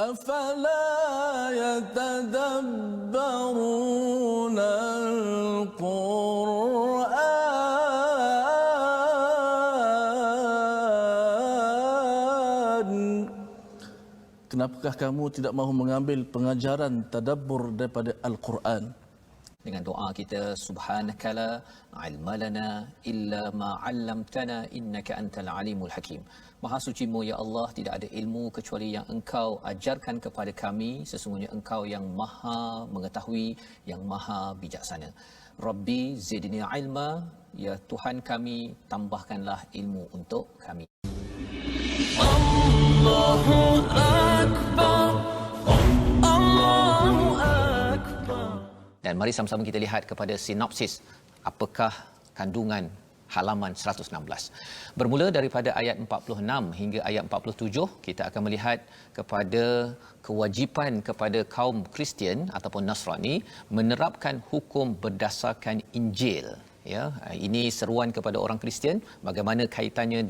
أفلا يتدبرون القرآن. Kenapakah kamu tidak mahu mengambil pengajaran tadabbur daripada Al-Quran? Dengan doa kita, subhanakala ilmalana illa ma 'allamtana innaka antal alimul hakim. Maha sucimu ya Allah, tidak ada ilmu kecuali yang Engkau ajarkan kepada kami, sesungguhnya Engkau yang Maha mengetahui, yang Maha bijaksana. Rabbi zidni ilma, ya Tuhan kami, tambahkanlah ilmu untuk kami. Allahu akbar, Allahu akbar. Dan mari sama-sama kita lihat kepada sinopsis apakah kandungan halaman 116. Bermula daripada ayat 46 hingga ayat 47, kita akan melihat kepada kewajipan kepada kaum Kristian ataupun Nasrani menerapkan hukum berdasarkan Injil. Ya, ini seruan kepada orang Kristian, bagaimana kaitannya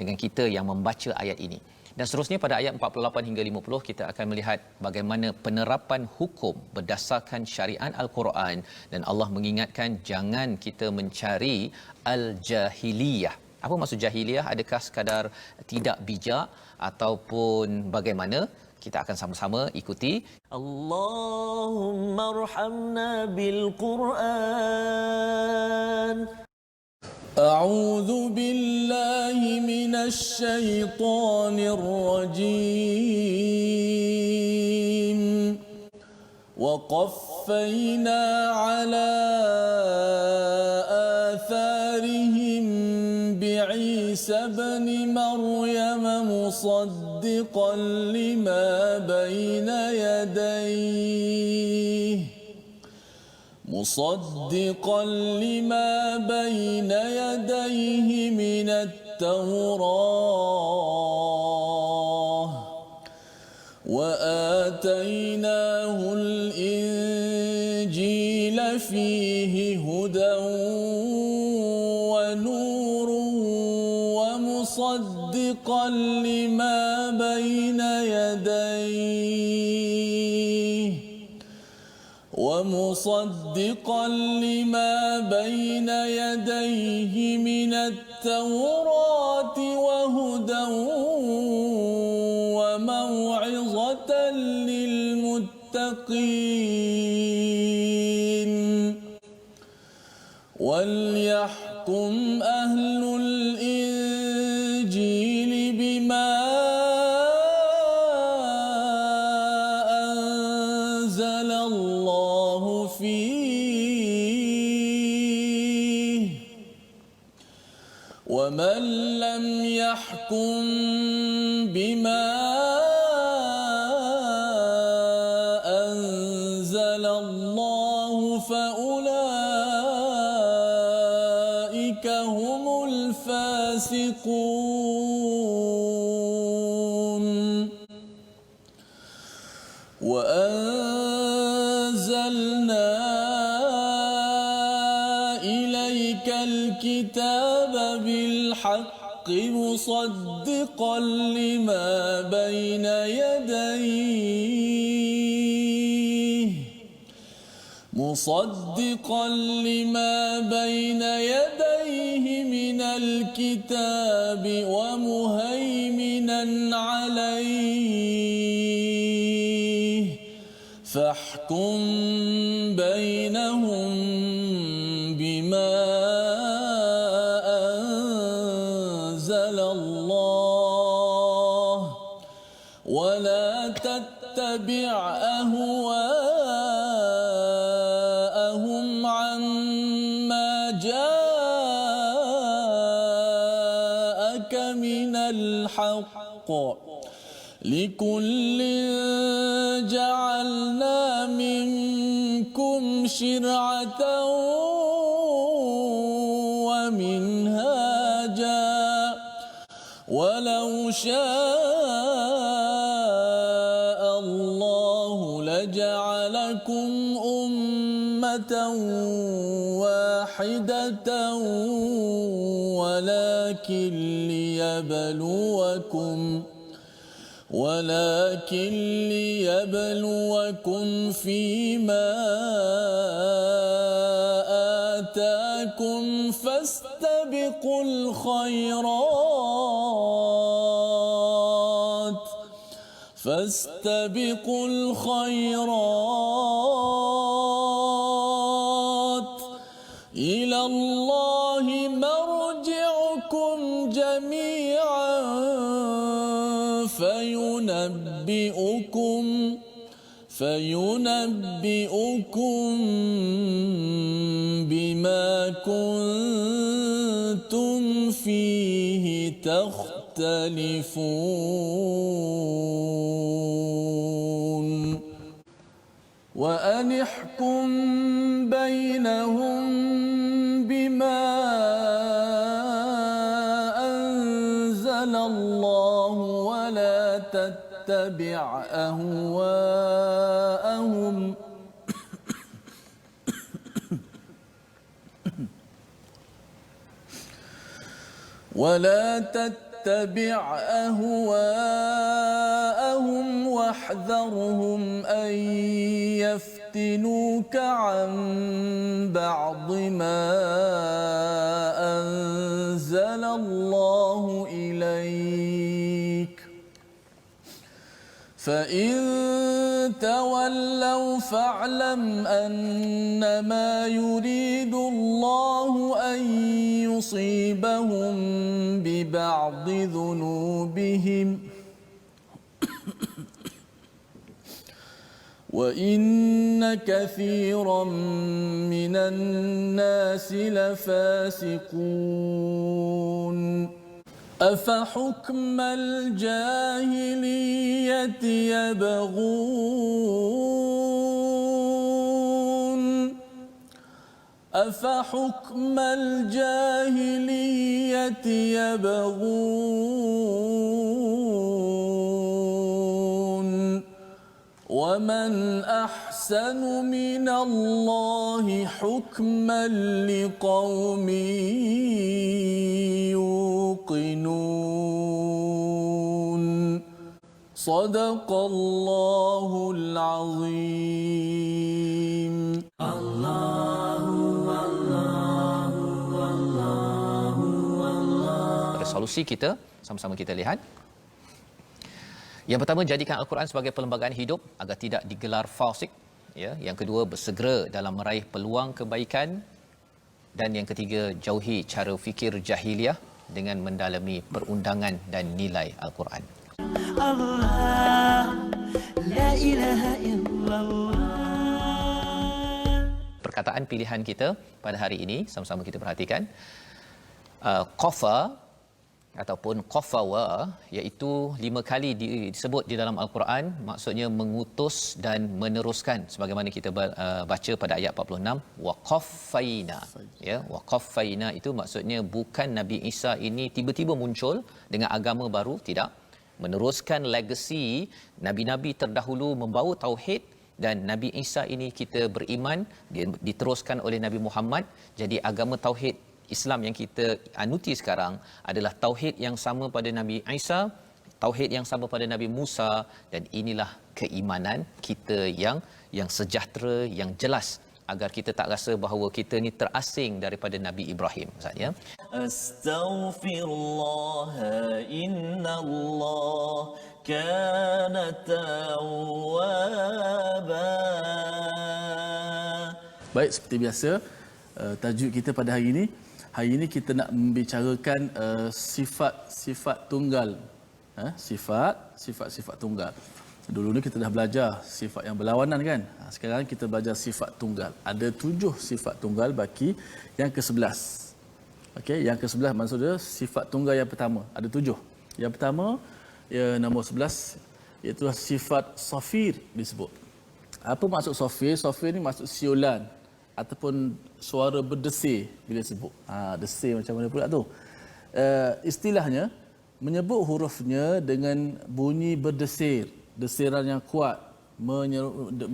dengan kita yang membaca ayat ini. Dan seterusnya pada ayat 48 hingga 50 kita akan melihat bagaimana penerapan hukum berdasarkan syariat Al-Quran, dan Allah mengingatkan jangan kita mencari al-jahiliyah. Apa maksud jahiliyah? Adakah sekadar tidak bijak ataupun bagaimana? Kita akan sama-sama ikuti. Allahumma arhamna bil Quran. أعوذ بالله من الشيطان الرجيم وقفينا على آثارهم بعيسى ابن مريم مصدقا لما بين يديه من التوراة وآتيناه الإنجيل فيه هدى ونور ومصدقا لما بين يديه من التوراة وهدى وموعظة للمتقين وليحكم أهل الإنجيل بما أنزل الله فيه ومن لم يحكم بما أنزل الله فأولئك هم الفاسقون وأنزلنا إليك الكتاب بالحق مصدقا لما بين يديه من الكتاب ومهيمنا عليه فاحكم بينهم بما أنزل الله ولا تتبع أهواءهم عما جاءك من الحق لكل جعلنا منكم شرعة ومنهاجا ولو شاء الله لجعلكم أمة واحدة ولكن ليبلوكم فيما آتاكم فاستبقوا الخيرات إلى الله مرجعكم جميعا فينبئكم بما كنتم فيه تختلفون وأن احكم بينهم بما أنزل الله ولا تتبع أهواءهم واحذرهم أن يفتنوك عن بعض ما أنزل الله إليك فإن تولوا فاعلم أنما يريد الله أن يصيبهم ببعض ذنوبهم وإن كثيرا من الناس لفاسقون أفحكم الجاهلية يبغون ومن أحسن من الله حكما لقوم يوقنون صدق الله العظيم. Resolusi kita sama-sama kita lihat. Yang pertama, jadikan Al-Quran sebagai perlembagaan hidup agar tidak digelar fasik, ya. Yang kedua, bersegera dalam meraih peluang kebaikan, dan yang ketiga, jauhi cara fikir jahiliah dengan mendalami perundangan dan nilai Al-Quran. Allah, la ilaha illallah. Perkataan pilihan kita pada hari ini sama-sama kita perhatikan. Qafa ataupun qafawa, iaitu 5 kali disebut di dalam Al-Quran, maksudnya mengutus dan meneruskan, sebagaimana kita baca pada ayat 46, wa qaffaina, ya, wa qaffaina itu maksudnya bukan Nabi Isa ini tiba-tiba muncul dengan agama baru, tidak, meneruskan legasi nabi-nabi terdahulu membawa tauhid, dan Nabi Isa ini kita beriman dia diteruskan oleh Nabi Muhammad. Jadi agama tauhid Islam yang kita anuti sekarang adalah tauhid yang sama pada Nabi Isa, tauhid yang sama pada Nabi Musa, dan inilah keimanan kita yang sejahtera, yang jelas, agar kita tak rasa bahawa kita ni terasing daripada Nabi Ibrahim, Ustaz, ya. Astaghfirullah innallah kana tawwaba. Baik, seperti biasa, tajuk kita pada hari ini kita nak membicarakan sifat tunggal. Sifat tunggal. Dulu ni kita dah belajar sifat yang berlawanan, kan? Sekarang kita belajar sifat tunggal. Ada 7 sifat tunggal baki yang ke-11. Okey, yang ke-11 maksudnya sifat tunggal yang pertama. Ada 7. Yang pertama, nombor 11, iaitu sifat safir disebut. Apa maksud safir? Safir ni maksud siulan ataupun suara berdesir bila sebut. Desir macam mana pula tu? Istilahnya menyebut hurufnya dengan bunyi berdesir, desiran yang kuat,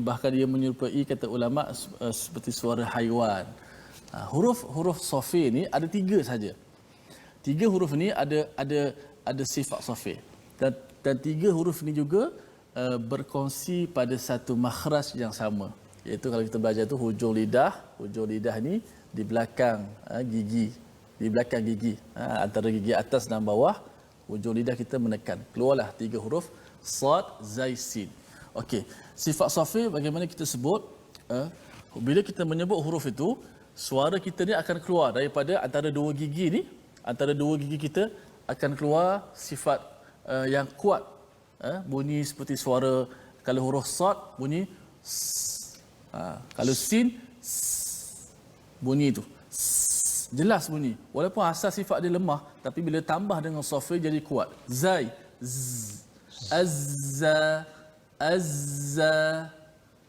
bahkan dia menyerupai, kata ulama, seperti suara haiwan. Huruf safir ni ada 3 saja. 3 huruf ni ada sifat safir. Dan dan 3 huruf ini juga berkongsi pada satu makhraj yang sama, iaitu kalau kita belajar tu hujung lidah ni di belakang gigi, antara gigi atas dan bawah hujung lidah kita menekan, keluarlah 3 huruf sad, zai, sin. Okey, sifat safi bagaimana kita sebut, bila kita menyebut huruf itu, suara kita ni akan keluar daripada antara 2 gigi ni, antara 2 gigi kita akan keluar sifat yang kuat, bunyi seperti suara. Kalau huruf sad bunyi s, kalau sin s, bunyi itu s, jelas bunyi, walaupun asal sifat dia lemah, tapi bila tambah dengan safi jadi kuat. Zai z, azza, azza.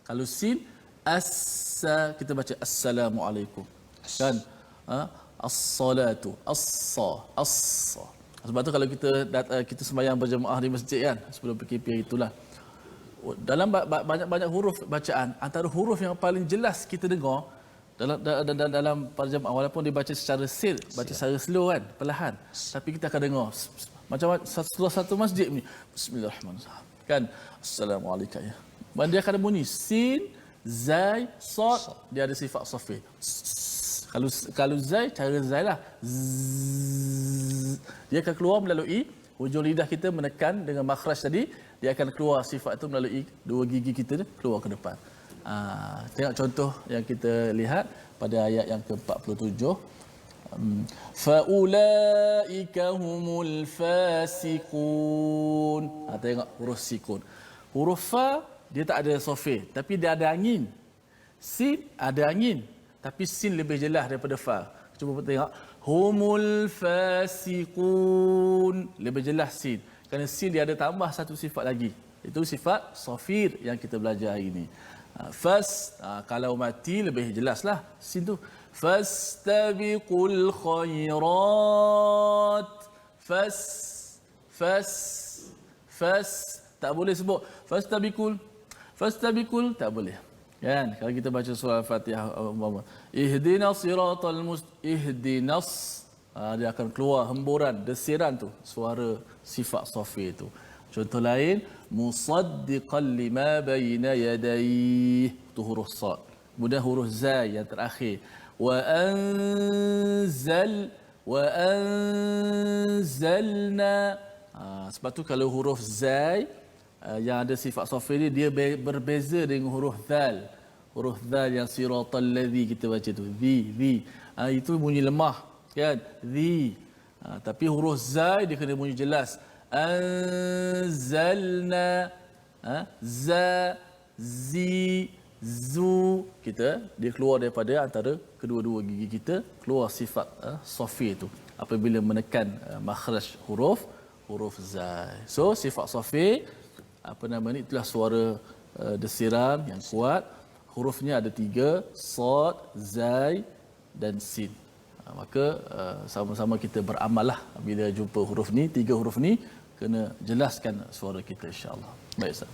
Kalau sin assa, kita baca assalamualaikum kan, as-salatu, as-sa. Sebab tu kalau kita sembahyang berjemaah di masjid kan, sebelum PKP itulah, dalam banyak huruf bacaan, antara huruf yang paling jelas kita dengar dalam berjemaah, walaupun dibaca secara baca secara slow kan, perlahan, tapi kita akan dengar macam satu masjid ni, bismillahirrahmanirrahim kan, assalamualaikum ya. Dia akan bunyi sin, zai, sad, dia ada sifat safi. Kalau zai, cara zai lah, zzz, dia akan keluar melalui hujung lidah kita menekan dengan makhraj tadi, dia akan keluar sifat itu melalui 2 gigi kita ni, keluar ke depan. Tengok contoh yang kita lihat pada ayat yang ke-47. Faulaika humul fasiqun. Tengok huruf sikun. Huruf fa dia tak ada safi, tapi dia ada angin. Sin ada angin, tapi sin lebih jelas daripada fa. Cuba tengok, humul fasiqun, lebih jelas sin. Kerana sin dia ada tambah satu sifat lagi, itu sifat safir yang kita belajar hari ini. Kalau mati lebih jelaslah sin tu. Fastabiqul khairat. Tak boleh sebut fastabiqul, tak boleh kan. Kalau kita baca surah Al-Fatihah, ihdinas siratal ihdinas, dia akan keluar hemburan, desiran tu, suara sifat safi itu. Contoh lain, musaddiqan lima baina yadayhi, tu huruf sad. Kemudian huruf zai yang terakhir, wa anzalna. Sebab tu kalau huruf zai yang ada sifat safi ni, dia berbeza dengan huruf zal. Huruf zal yang siratal ladzi kita baca tu, zi, itu bunyi lemah kan, zi. Tapi huruf zai dia kena bunyi jelas, anzalna, za, zi, zu. Dia keluar daripada antara kedua-dua gigi kita, keluar sifat safi itu apabila menekan makhraj huruf zai. So sifat safi itulah suara desiran yang kuat. Hurufnya ada 3, sad, zai dan sin. Maka sama-sama kita beramallah bila jumpa huruf ni, 3 huruf ni, kena jelaskan suara kita insya-Allah. Baik, Ustaz.